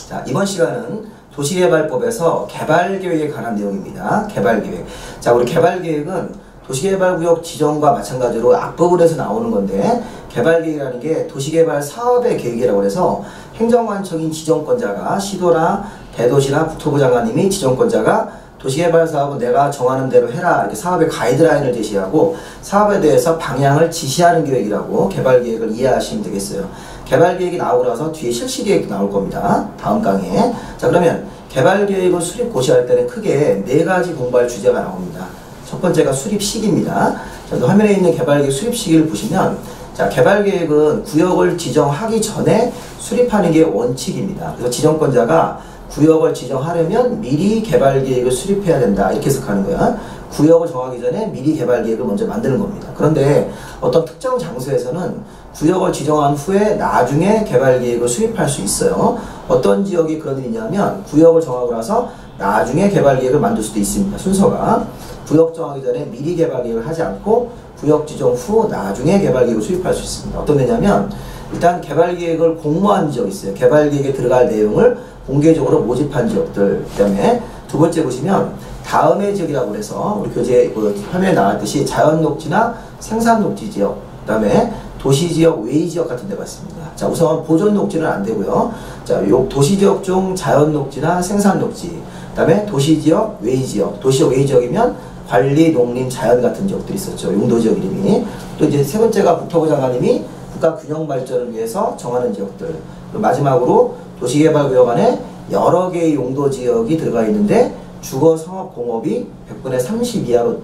자, 이번 시간은 도시개발법에서 개발계획에 관한 내용입니다. 개발계획. 자, 우리 개발계획은 도시개발구역 지정과 마찬가지로 앞부분에서 나오는 건데, 개발계획이라는 게 도시개발 사업의 계획이라고 해서 행정관청인 지정권자가 시도나 대도시나 국토부 장관님이 지정권자가 도시개발 사업은 내가 정하는 대로 해라, 이렇게 사업의 가이드라인을 제시하고 사업에 대해서 방향을 지시하는 계획이라고 개발계획을 이해하시면 되겠어요. 개발계획이 나오고 나서 뒤에 실시계획도 나올 겁니다. 다음 강의에. 자, 그러면 개발계획을 수립 고시할 때는 크게 4가지 공부할 주제가 나옵니다. 첫 번째가 수립시기입니다. 자, 화면에 있는 개발계획 수립시기를 보시면, 자, 개발계획은 구역을 지정하기 전에 수립하는 게 원칙입니다. 그래서 지정권자가 구역을 지정하려면 미리 개발계획을 수립해야 된다, 이렇게 해석하는 거야. 구역을 정하기 전에 미리 개발계획을 먼저 만드는 겁니다. 그런데 어떤 특정 장소에서는 구역을 지정한 후에 나중에 개발계획을 수립할 수 있어요. 어떤 지역이 그런 일이 있냐면 구역을 정하고 나서 나중에 개발계획을 만들 수도 있습니다. 순서가 구역 정하기 전에 미리 개발계획을 하지 않고 구역 지정 후 나중에 개발계획을 수립할 수 있습니다. 어떤 데냐면 일단 개발계획을 공모한 지역이 있어요. 개발계획에 들어갈 내용을 공개적으로 모집한 지역들. 그 다음에 두 번째 보시면 다음의 지역이라고 해서 우리 교재 화면에 나왔듯이 자연녹지나 생산녹지 지역, 그 다음에 도시지역, 외지역 같은 데가 있습니다. 자, 우선 보존녹지는 안 되고요. 자, 요 도시지역 중 자연녹지나 생산녹지, 그 다음에 도시지역, 외지역. 도시지역, 외지역이면 관리, 농림, 자연 같은 지역들이 있었죠. 용도지역 이름이. 또 이제 세 번째가 국토부 장관님이 국가 균형 발전을 위해서 정하는 지역들. 그리고 마지막으로 도시개발구역 안에 여러 개의 용도지역이 들어가 있는데 주거상업공업이 100분의 30 이하로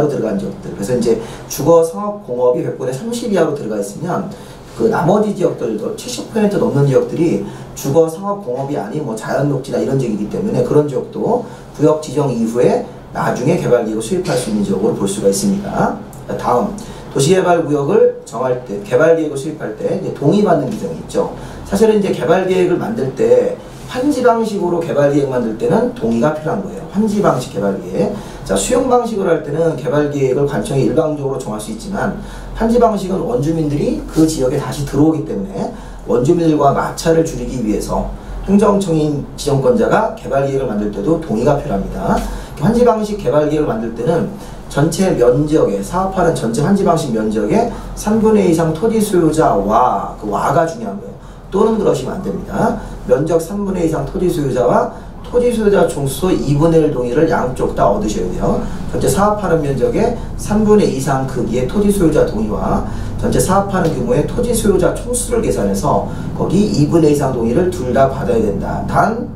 들어간 지역들. 그래서 이제 주거상업공업이 100분의 30 이하로 들어가 있으면 그 나머지 지역들도 70% 넘는 지역들이 주거상업공업이 아닌 뭐 자연녹지나 이런 지역이기 때문에 그런 지역도 구역 지정 이후에 나중에 개발계획을 수립할 수 있는 지역으로 볼 수가 있습니다. 다음, 도시개발구역을 정할 때, 개발계획을 수립할 때 이제 동의받는 규정이 있죠. 사실은 이제 개발계획을 만들 때 환지 방식으로 개발계획 만들 때는 동의가 필요한 거예요. 환지 방식 개발계획. 자, 수용 방식으로 할 때는 개발계획을 관청이 일방적으로 정할 수 있지만 환지 방식은 원주민들이 그 지역에 다시 들어오기 때문에 원주민들과 마찰을 줄이기 위해서 행정청인 지정권자가 개발계획을 만들 때도 동의가 필요합니다. 환지 방식 개발계획을 만들 때는 전체 면적에, 사업하는 전체 환지 방식 면적의 3분의 2 이상 토지 소유자와, 그 와가 중요한 거예요. 또는 그러시면 안 됩니다. 면적 3분의 2 이상 토지 소유자와 토지 소유자 총수 2분의 1 동의를 양쪽 다 얻으셔야 돼요. 전체 사업하는 면적의 3분의 2 이상 크기의 토지 소유자 동의와 전체 사업하는 규모의 토지 소유자 총수를 계산해서 거기 2분의 2 이상 동의를 둘 다 받아야 된다. 단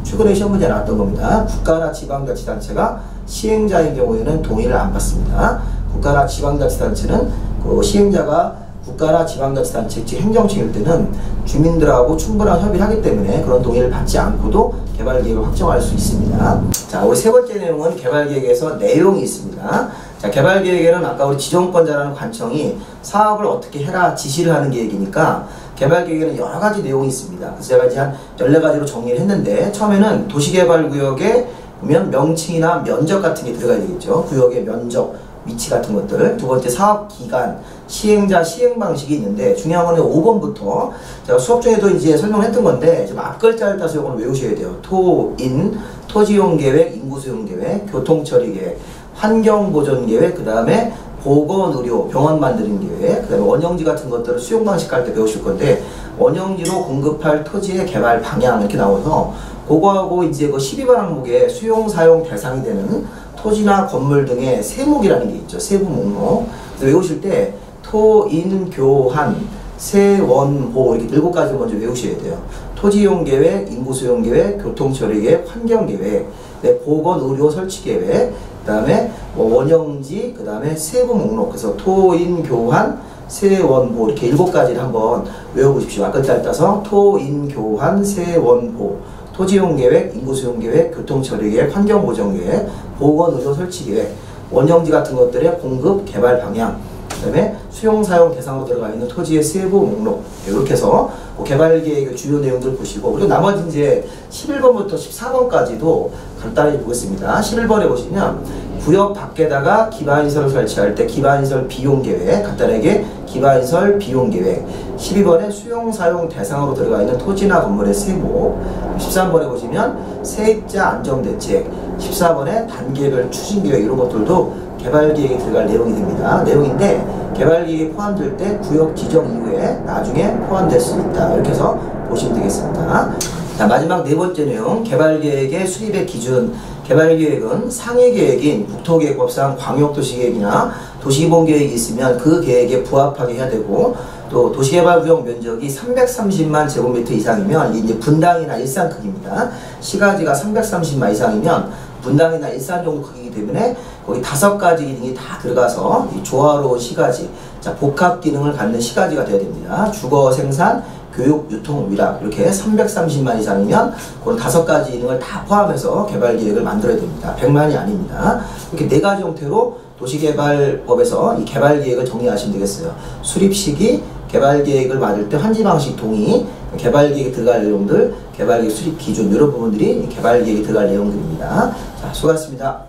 최근에 시험 문제에 나왔던 겁니다. 국가나 지방자치단체가 시행자인 경우에는 동의를 안 받습니다. 국가나 지방자치단체는 그 시행자가 국가나 지방자치단체, 즉 행정청일 때는 주민들하고 충분한 협의를 하기 때문에 그런 동의를 받지 않고도 개발계획을 확정할 수 있습니다. 자, 우리 세 번째 내용은 개발계획에서 내용이 있습니다. 자, 개발계획에는 아까 우리 지정권자라는 관청이 사업을 어떻게 해라 지시를 하는 계획이니까 개발계획에는 여러 가지 내용이 있습니다. 그래서 제가 이제 한 14가지로 정리를 했는데, 처음에는 도시개발구역에 보면 명칭이나 면적 같은 게 들어가야 되겠죠. 구역의 면적, 위치 같은 것들. 두 번째 사업기간, 시행자, 시행방식이 있는데 중요한 거는 5번부터 제가 수업 중에도 이제 설명을 했던 건데 좀 앞글자를 따서 이걸 외우셔야 돼요. 토인, 토지용계획, 인구수용계획, 교통처리계획, 환경보존계획, 그 다음에 보건의료, 병원 만드는 계획, 그 다음에 원형지 같은 것들을 수용방식 할 때 배우실 건데 원형지로 공급할 토지의 개발 방향 이렇게 나와서 그거하고 이제 그 12번 항목에 수용, 사용 대상이 되는 토지나 건물 등의 세목이라는 게 있죠. 세부 목록. 그래서 외우실 때 토, 인, 교환, 세, 원, 보 이렇게 7가지 먼저 외우셔야 돼요. 토지이용계획, 인구수용계획, 교통처리계획, 환경계획, 네, 보건, 의료, 설치계획, 그 다음에 뭐 원형지, 그 다음에 세부 목록. 그래서 토, 인, 교환, 세, 원, 보 이렇게 7가지를 한번 외워보십시오. 앞글자를 따서 토, 인, 교환, 세, 원, 보. 토지용계획, 인구수용계획, 교통처리계획, 환경보전계획, 보건의료 설치계획, 원형지 같은 것들의 공급, 개발 방향, 그 다음에 수용사용 대상으로 들어가 있는 토지의 세부 목록, 이렇게 해서 개발계획의 주요 내용들을 보시고, 그리고 나머지 이제 11번부터 14번까지도 간단히 보겠습니다. 11번에 보시면 구역 밖에다가 기반시설을 설치할 때 기반시설 비용계획, 간단하게 기반시설 비용계획, 12번에 수용사용 대상으로 들어가 있는 토지나 건물의 세목, 13번에 보시면 세입자 안정대책, 14번에 단계별 추진계획 이런 것들도 개발계획에 들어갈 내용이 됩니다. 내용인데 개발계획에 포함될 때 구역 지정 이후에 나중에 포함될 수 있다. 이렇게 해서 보시면 되겠습니다. 자, 마지막 네 번째 내용, 개발계획의 수립의 기준. 개발계획은 상위계획인 국토계획법상 광역도시계획이나 도시기본계획이 있으면 그 계획에 부합하게 해야 되고, 또 도시개발구역 면적이 330만 제곱미터 이상이면 이제 분당이나 일산 크기입니다. 시가지가 330만 이상이면 분당이나 일산 정도 크기이기 때문에 거기 5가지 기능이 다 들어가서 이 조화로운 시가지, 자, 복합 기능을 갖는 시가지가 되어야 됩니다. 주거, 생산, 교육, 유통, 위락 이렇게 330만 이상이면 그런 5가지 기능을 다 포함해서 개발계획을 만들어야 됩니다. 100만이 아닙니다. 이렇게 4가지 형태로 도시개발법에서 이 개발계획을 정리하시면 되겠어요. 수립시기, 개발계획을 만들 때 환지방식 동의, 개발계획에 들어갈 내용들, 개발계획 수립 기준 이런 부분들이 개발계획에 들어갈 내용들입니다. 자, 수고하셨습니다.